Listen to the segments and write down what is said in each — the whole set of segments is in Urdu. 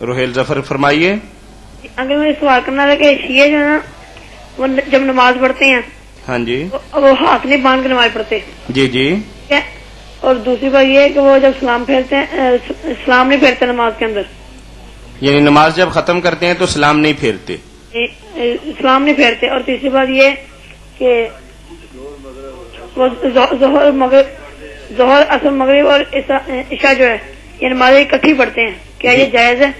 روہیل ظفر فرمائیے. اگر مجھے سوال کرنا تھا کہ شیعہ جو ہے نا وہ جب نماز پڑھتے ہیں ہاں جی وہ ہاتھ نہیں باندھ کے نماز پڑھتے. جی جی. اور دوسری بات یہ ہے کہ وہ جب سلام پھیرتے ہیں سلام نہیں پھیرتے نماز کے اندر, یعنی نماز جب ختم کرتے ہیں تو سلام نہیں پھیرتے. سلام نہیں پھیرتے. اور تیسری بات یہ کہ وہ ظہر اثر مغرب اور عشاء جو ہے یہ نمازیں اکٹھی پڑھتے ہیں, کیا یہ جائز ہے؟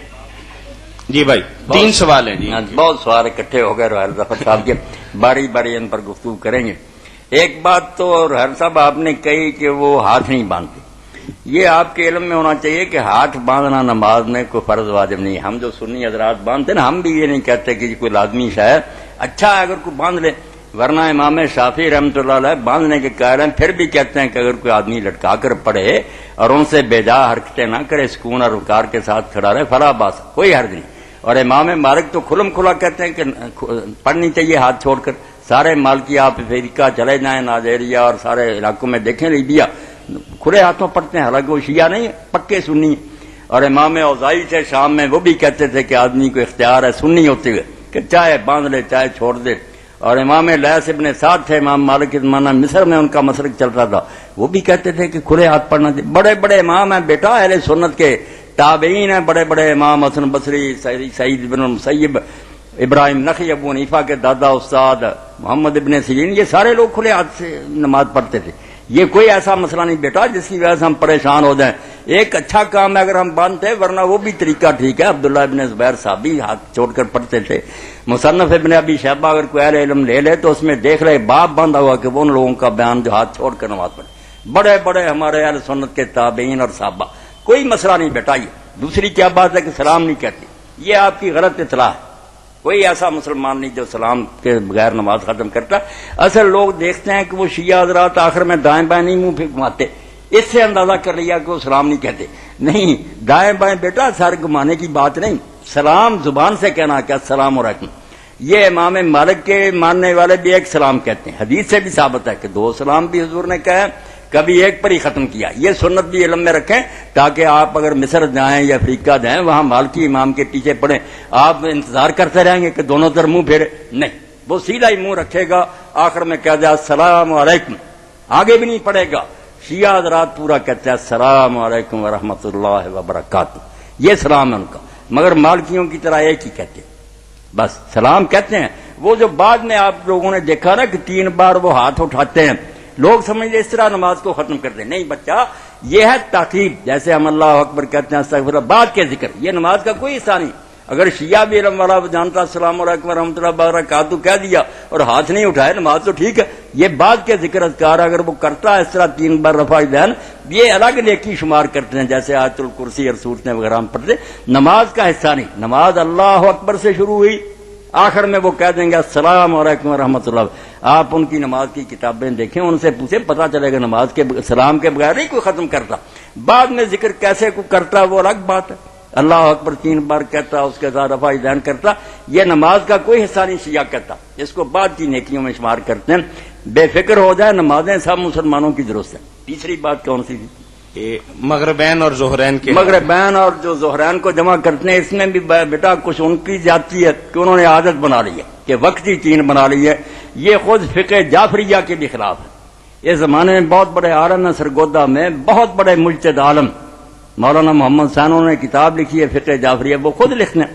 جی بھائی 3 سوال ہیں. جی بہت سوال اکٹھے ہو گئے روحیل ظفر صاحب کے, باری باری ان پر گفتگو کریں گے. ایک بات تو روحیل صاحب آپ نے کہی کہ وہ ہاتھ نہیں باندھتے. یہ آپ کے علم میں ہونا چاہیے کہ ہاتھ باندھنا نماز میں کوئی فرض واجب نہیں ہے. ہم جو سنی حضرات باندھتے ہیں نا, ہم بھی یہ نہیں کہتے کہ کوئی لازمی شاید اچھا ہے اگر کوئی باندھ لے, ورنہ امام شافعی رحمۃ اللہ علیہ باندھنے کے قائل ہیں, پھر بھی کہتے ہیں کہ اگر کوئی آدمی لٹکا کر پڑھے اور ان سے بے جا حرکتیں نہ کرے, سکون اور وقار کے ساتھ کھڑا رہے, فلا باس, کوئی حرج نہیں. اور امام مالک تو کھلم کھلا کہتے ہیں کہ پڑھنی چاہیے ہاتھ چھوڑ کر. سارے مالکی آپ افریقہ چلے جائیں, نائجیریا اور سارے علاقوں میں دیکھیں, لیبیا کھلے ہاتھوں پڑھتے ہیں, حالانکہ وہ شیعہ نہیں پکے سنی. اور امام اوزاعی تھے شام میں, وہ بھی کہتے تھے کہ آدمی کو اختیار ہے سنی ہوتے ہوئے کہ چاہے باندھ لے چاہے چھوڑ دے. اور امام لیث ابن سعد تھے امام مالک کے زمانہ مصر میں ان کا مسلک چلتا تھا, وہ بھی کہتے تھے کہ کھلے ہاتھ پڑھنا چاہیے. بڑے بڑے امام ہیں بیٹا, اہل سنت کے تابعین ہیں بڑے بڑے امام, حسن بصری, سعید بن المسیب, ابراہیم نخعی, ابو حنیفہ کے دادا استاد محمد ابن سیرین, یہ سارے لوگ کھلے ہاتھ سے نماز پڑھتے تھے. یہ کوئی ایسا مسئلہ نہیں بیٹا جس کی وجہ سے ہم پریشان ہو جائیں. ایک اچھا کام ہے اگر ہم باندھتے ہیں, ورنہ وہ بھی طریقہ ٹھیک ہے. عبداللہ ابن زبیر صاحب بھی ہاتھ چھوڑ کر پڑھتے تھے. مصنف ابن ابی شیبہ اگر کوئی اہل علم لے لے تو اس میں دیکھ لے باب باندھا ہوا کہ وہ ان لوگوں کا بیان جو ہاتھ چھوڑ کر نماز پڑھے, بڑے بڑے ہمارے اہل سنت کے تابعین اور صحابہ, کوئی مسئلہ نہیں بیٹا. یہ دوسری کیا بات ہے کہ سلام نہیں کہتے, یہ آپ کی غلط اطلاع ہے. کوئی ایسا مسلمان نہیں جو سلام کے بغیر نماز ختم کرتا. اصل لوگ دیکھتے ہیں کہ وہ شیعہ حضرات آخر میں دائیں بائیں نہیں منہ گھماتے, اس سے اندازہ کر لیا کہ وہ سلام نہیں کہتے. نہیں, دائیں بائیں بیٹا سر گھمانے کی بات نہیں, سلام زبان سے کہنا کہ السلام علیکم. یہ امام مالک کے ماننے والے بھی ایک سلام کہتے ہیں, حدیث سے بھی ثابت ہے کہ 2 سلام بھی حضور نے کہا, کبھی ایک پر ہی ختم کیا. یہ سنت بھی علم میں رکھیں تاکہ آپ اگر مصر جائیں یا افریقہ جائیں وہاں مالکی امام کے پیچھے پڑھیں, آپ انتظار کرتے رہیں گے کہ دونوں طرف منہ پھیرے. نہیں, وہ سیدھا ہی منہ رکھے گا, آخر میں کہہ دے السلام علیکم, آگے بھی نہیں پڑھے گا. شیعہ حضرات پورا کہتے ہیں السلام علیکم ورحمۃ اللہ وبرکاتہ, یہ سلام ہے ان کا. مگر مالکیوں کی طرح ایک ہی کہتے ہیں, بس سلام کہتے ہیں. وہ جو بعد میں آپ لوگوں نے دیکھا نا کہ 3 بار وہ ہاتھ اٹھاتے ہیں, لوگ سمجھتے اس طرح نماز کو ختم کر دیں. نہیں بچہ, یہ ہے تاکید. جیسے ہم اللہ اکبر کہتے ہیں استغفر اللہ, بعد کے ذکر, یہ نماز کا کوئی حصہ نہیں. اگر شیعہ بھی علم والا جانتا السلام علیکم ورحمۃ اللہ وبرکاتہ کہہ دیا اور ہاتھ نہیں اٹھائے, نماز تو ٹھیک ہے. یہ بعد کے ذکر اذکار اگر وہ کرتا ہے اس طرح 3 بار رفع دین, یہ الگ نیکی شمار کرتے ہیں, جیسے آیت الکرسی اور سورتیں وغیرہ ہم پڑھتے. نماز کا حصہ نہیں. نماز اللہ اکبر سے شروع ہوئی, آخر میں وہ کہہ دیں گے السلام علیکم ورحمۃ اللہ. آپ ان کی نماز کی کتابیں دیکھیں, ان سے پوچھیں, پتہ چلے گا نماز کے سلام کے بغیر نہیں کوئی ختم کرتا. بعد میں ذکر کیسے کو کرتا وہ الگ بات ہے. اللہ اکبر 3 بار کہتا, اس کے ساتھ رفع دین کرتا, یہ نماز کا کوئی حصہ نہیں شیعہ کہتا, اس کو بعد کی نیکیوں میں شمار کرتے ہیں. بے فکر ہو جائے, نمازیں سب مسلمانوں کی درست ہیں. تیسری بات کون سی تھی؟ مغربین اور ظہرین کے, مغربین اور جو ظہرین کو جمع کرتے ہیں, اس میں بھی بیٹا کچھ ان کی جاتی ہے کہ انہوں نے عادت بنا لی ہے کہ وقتی 3 بنا لی ہے. یہ خود فقہ جعفریہ کے بھی خلاف ہے. اس زمانے میں بہت بڑے عالم ہیں, سرگودا میں بہت بڑے مجتہد عالم مولانا محمد سانو نے کتاب لکھی ہے فقہ جعفریہ. وہ خود لکھنے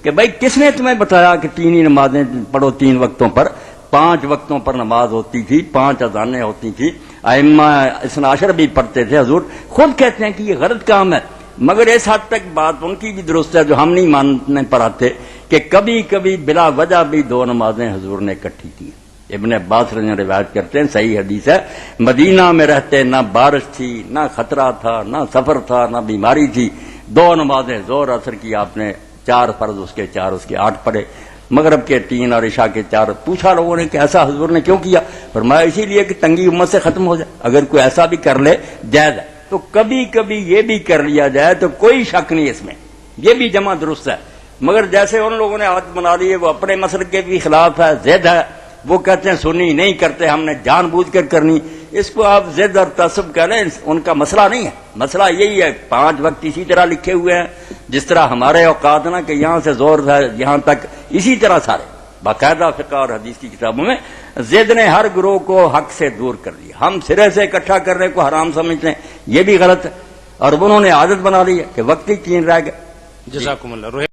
کہ بھائی کس نے تمہیں بتایا کہ 3 ہی نمازیں پڑھو 3 وقتوں پر. 5 وقتوں پر نماز ہوتی تھی, 5 اذانیں ہوتی تھی, ائمہ اثنا عشر بھی پڑھتے تھے. حضور خود کہتے ہیں کہ یہ غلط کام ہے. مگر اس حد تک بات ان کی بھی درست ہے جو ہم نہیں ماننے پر آتے کہ کبھی کبھی بلا وجہ بھی 2 نمازیں حضور نے اکٹھی کی. ابن عباس رضی اللہ عنہ روایت کرتے ہیں, صحیح حدیث ہے, مدینہ میں رہتے نہ بارش تھی, نہ خطرہ تھا, نہ سفر تھا, نہ بیماری تھی. 2 نمازیں ظہر اثر کی آپ نے, 4 فرض اس کے 4 اس کے 8 پڑھے, مغرب کے 3 اور عشاء کے 4. پوچھا لوگوں نے کہ ایسا حضور نے کیوں کیا؟ فرمایا اسی لیے کہ تنگی امت سے ختم ہو جائے. اگر کوئی ایسا بھی کر لے جائز ہے, تو کبھی کبھی یہ بھی کر لیا جائے تو کوئی شک نہیں اس میں, یہ بھی جمع درست ہے. مگر جیسے ان لوگوں نے عادت بنا لی ہے, وہ اپنے مسلک کے بھی خلاف ہے, ضد ہے. وہ کہتے ہیں سنی نہیں کرتے, ہم نے جان بوجھ کر کرنی. اس کو آپ ضد اور تعصب کہہ لیں، ان کا مسئلہ نہیں ہے. مسئلہ یہی ہے 5 وقت اسی طرح لکھے ہوئے ہیں جس طرح ہمارے اوقات نا کہ یہاں سے زور ہے یہاں تک، اسی طرح سارے باقاعدہ فقہ اور حدیث کی کتابوں میں. ضد نے ہر گروہ کو حق سے دور کر دیا. ہم سرے سے اکٹھا کرنے کو حرام سمجھتے ہیں، یہ بھی غلط ہے، اور انہوں نے عادت بنا لی ہے کہ وقتی چین رہ گئے. جزاکم اللہ.